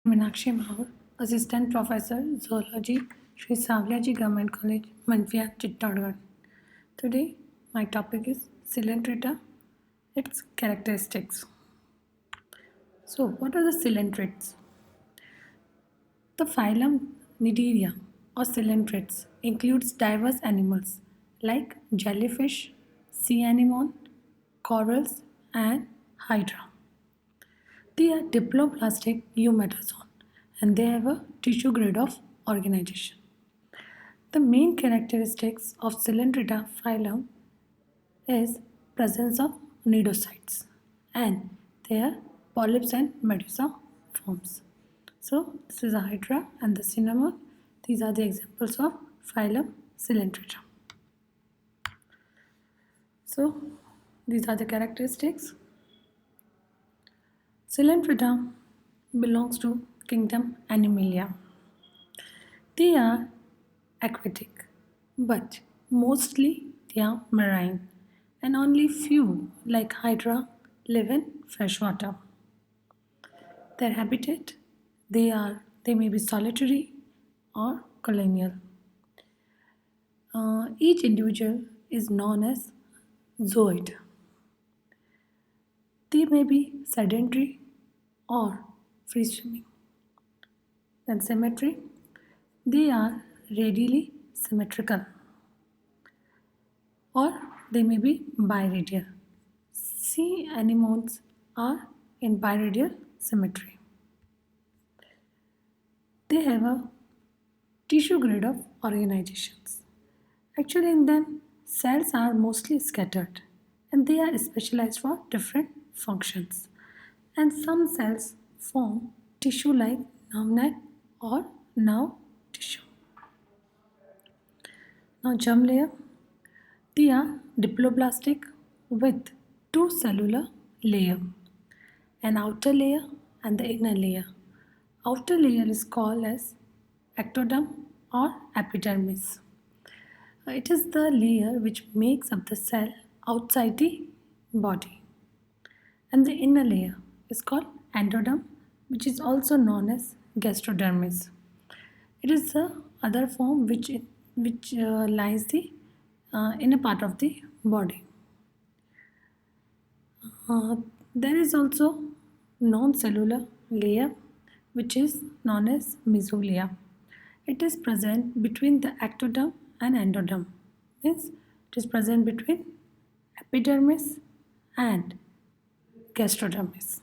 Meenakshi Maur, Assistant Professor, Zoology, Sri Savliaji Government College, Manfia, Chittagong. Today, my topic is Coelenterata, its characteristics. So, what are the coelentrates? The phylum Cnidaria or coelentrates includes diverse animals like jellyfish, sea anemone, corals, and hydra. They are diploblastic eumetazoan and they have a tissue grade of organization. The main characteristics of Coelenterata phylum is presence of cnidocytes and their polyps and medusa forms. So this is a hydra and the cinnamon. These are the examples of phylum Coelenterata. So these are the characteristics. Coelenterata belongs to kingdom Animalia. They are aquatic, but mostly they are marine, and only few, like Hydra, live in freshwater. Their habitat, they may be solitary or colonial. Each individual is known as zooid. They may be sedentary or free swimming. Then symmetry, they are radially symmetrical or they may be biradial. Sea anemones are in biradial symmetry. They have a tissue grade of organizations. Actually, in them, cells are mostly scattered and they are specialized for different functions. And some cells form tissue like nerve net or nerve tissue. Now, germ layer, they are diploblastic with two cellular layer, an outer layer and the inner layer. Outer layer is called as ectoderm or epidermis. It is the layer which makes up the cell outside the body. And the inner layer is called endoderm, which is also known as gastrodermis. It is the other form which lies the inner part of the body. Uh, there is also non-cellular layer which is known as mesoglea. It is present between the ectoderm and endoderm. Means it is present between epidermis and gastrodermis.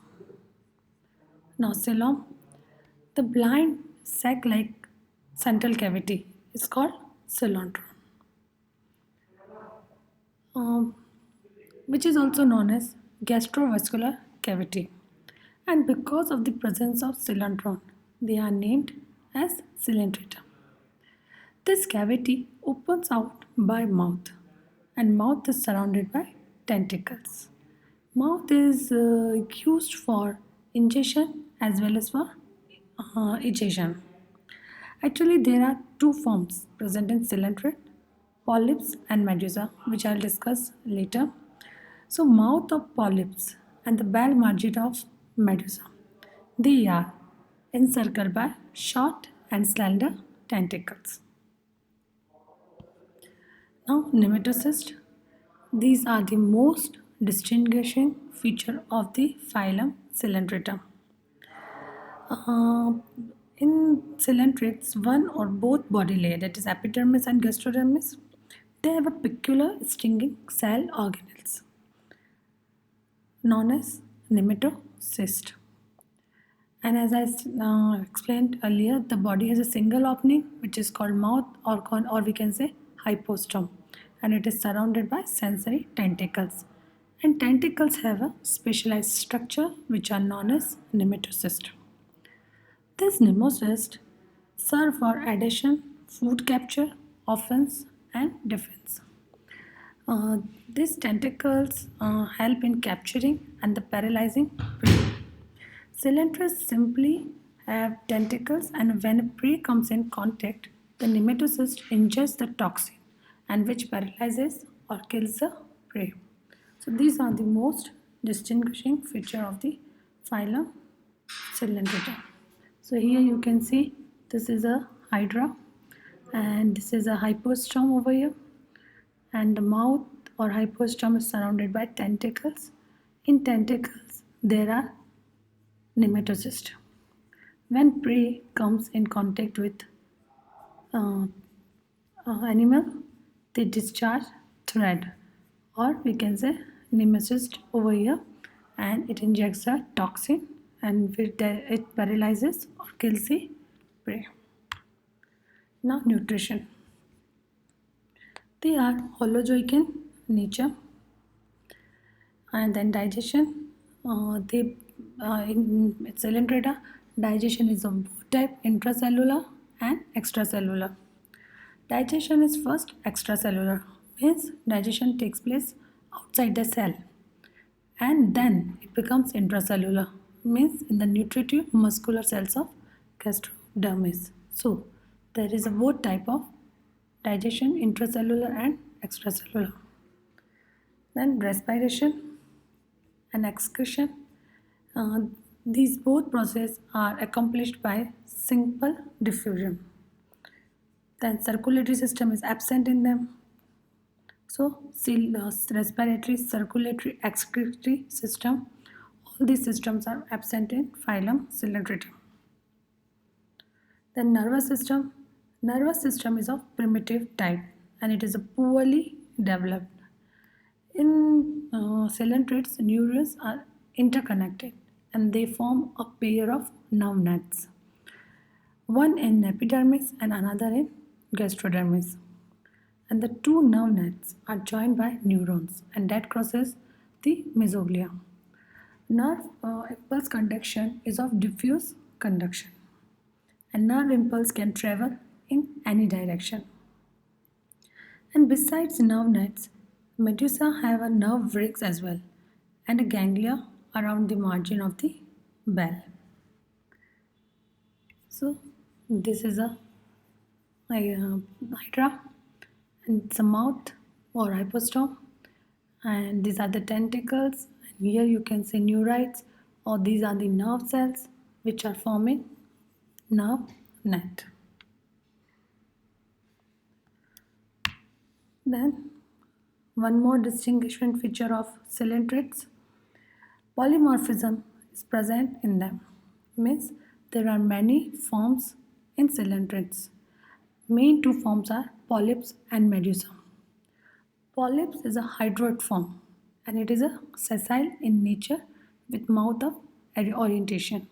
Now coelom, the blind sac-like central cavity is called coelentron, um, which is also known as gastrovascular cavity. And because of the presence of coelentron, they are named as coelenterata. This cavity opens out by mouth, and mouth is surrounded by tentacles. Mouth is used for ingestion as well as for egestion. Actually, there are two forms present in coelenterate, polyps and medusa, which I'll discuss later. So, mouth of polyps and the bell margin of medusa, they are encircled by short and slender tentacles. Now, nematocyst. These are the most distinguishing feature of the phylum Coelenterata. Uh, in coelentrates, one or both body layer, that is epidermis and gastrodermis, they have a peculiar stinging cell organelles known as nematocyst. And as I explained earlier, the body has a single opening which is called mouth or we can say hypostome, and it is surrounded by sensory tentacles. And tentacles have a specialized structure which are known as nematocyst. This nemocyst serve for adhesion, food capture, offense, and defense. These tentacles help in capturing and the paralyzing prey. Coelentrates simply have tentacles, and when a prey comes in contact, the nematocyst ingests the toxin, and which paralyzes or kills the prey. So these are the most distinguishing feature of the phylum Coelenterata. So here you can see this is a hydra and this is a hypostome over here, and the mouth or hypostome is surrounded by tentacles. In tentacles there are nematocysts. When prey comes in contact with uh, animal, they discharge thread, or we can say nemesis over here, and it injects a toxin and it paralyzes or kills the prey. Now nutrition. They are holozoic in nature, and then digestion. In Coelenterata, digestion is of both type, intracellular and extracellular. Digestion is first extracellular, means digestion takes place outside the cell, and then it becomes intracellular, means in the nutritive muscular cells of gastrodermis. So there is a both type of digestion, intracellular and extracellular. Then respiration and excretion. Uh, these both processes are accomplished by simple diffusion. Then circulatory system is absent in them. So respiratory, circulatory, excretory system, all these systems are absent in phylum Coelenterata. Then nervous system is of primitive type and it is a poorly developed. In Coelentrates, neurons are interconnected and they form a pair of nerve nets, one in epidermis and another in gastrodermis. And the two nerve nets are joined by neurons and that crosses the mesoglea. Nerve impulse conduction is of diffuse conduction and nerve impulse can travel in any direction. And besides nerve nets, medusa have a nerve bricks as well and a ganglia around the margin of the bell. So this is a hydra and it's a mouth or hypostome, and these are the tentacles, and here you can see neurites, or these are the nerve cells which are forming nerve net. Then one more distinguishing feature of Coelentrates, polymorphism is present in them, means there are many forms in Coelentrates. Main two forms are polyps and medusa. Polyps is a hydroid form and it is a sessile in nature with mouth of orientation.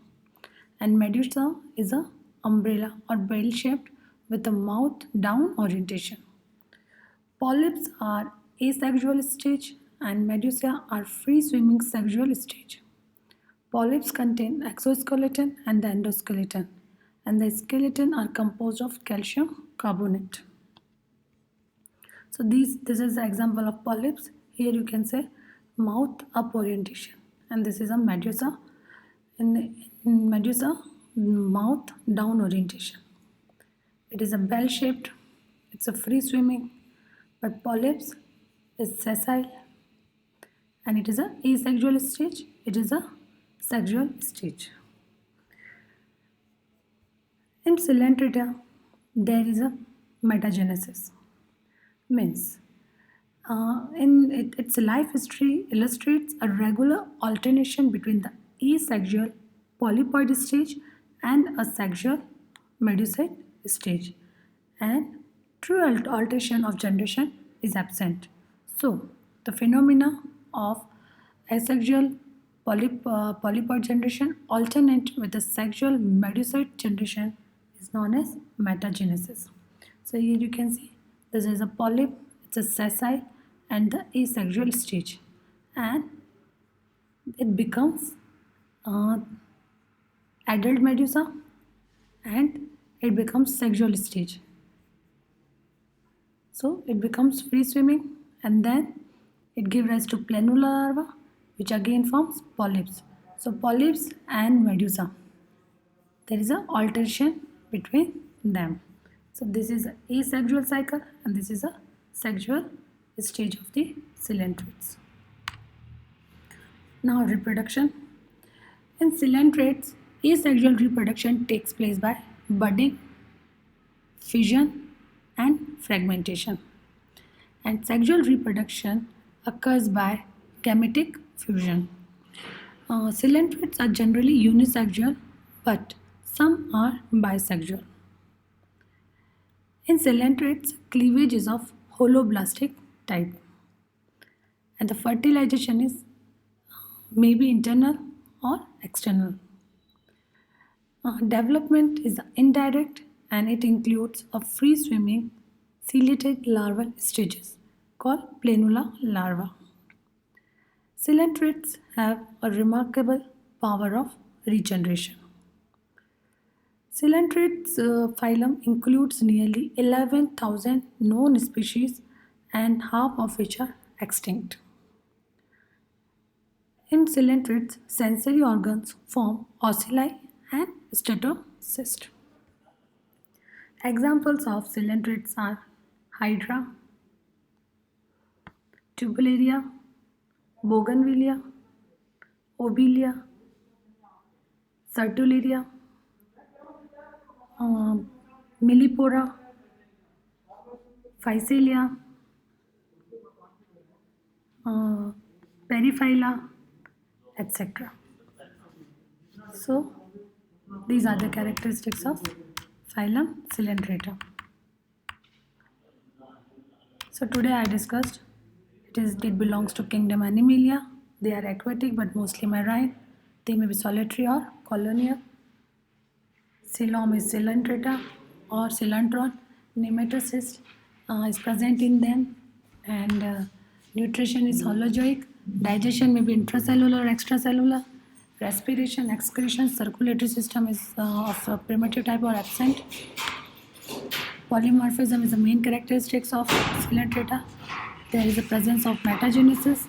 And medusa is a umbrella or bell shaped with a mouth down orientation. Polyps are asexual stage and medusa are free swimming sexual stage. Polyps contain exoskeleton and the endoskeleton, and the skeleton are composed of calcium carbonate. So this is the example of polyps. Here you can say mouth up orientation, and this is a medusa. In medusa, mouth down orientation. It is a bell shaped. It's a free swimming, but polyps is sessile, and it is a asexual stage. It is a sexual stage. In Coelenterata, there is a metagenesis, means its life history illustrates a regular alternation between the asexual polypoid stage and a sexual medusoid stage, and true alteration of generation is absent. So the phenomena of asexual polypoid generation alternate with the sexual medusoid generation is known as metagenesis. So here you can see this is a polyp, it's a sessile and the asexual stage, and it becomes adult medusa and it becomes sexual stage. So it becomes free swimming and then it gives rise to planula larva which again forms polyps. So polyps and medusa, there is an alteration between them. So this is an asexual cycle and this is a sexual stage of the Coelentrates. Now reproduction. In Coelentrates, Asexual reproduction takes place by budding, fission, and fragmentation. And sexual reproduction occurs by gametic fusion. Coelenterids are generally unisexual, but some are bisexual. In coelenterids, cleavage is of holoblastic type, and the fertilization is maybe internal or external. Development is indirect and it includes a free swimming ciliated larval stages called planula larva. Coelenterids have a remarkable power of regeneration. Coelenterids phylum includes nearly 11,000 known species and half of which are extinct. In coelenterids, sensory organs form ocelli and statocyst. Examples of coelenterids are hydra, tubularia, bougainvillea, obelia, sertularia, millipora, physalia, periphylla, etc. So, these are the characteristics of phylum Coelenterata. So today I discussed it belongs to kingdom Animalia. They are aquatic but mostly marine. They may be solitary or colonial. Coelom is Coelenterata or Coelentron. Nematocyst is present in them, and nutrition is holozoic. Digestion may be intracellular or extracellular. Respiration, excretion, circulatory system is of a primitive type or absent. Polymorphism is the main characteristics of Coelenterata. There is a presence of metagenesis,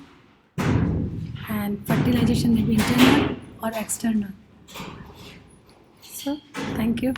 and fertilization may be internal or external. So, thank you.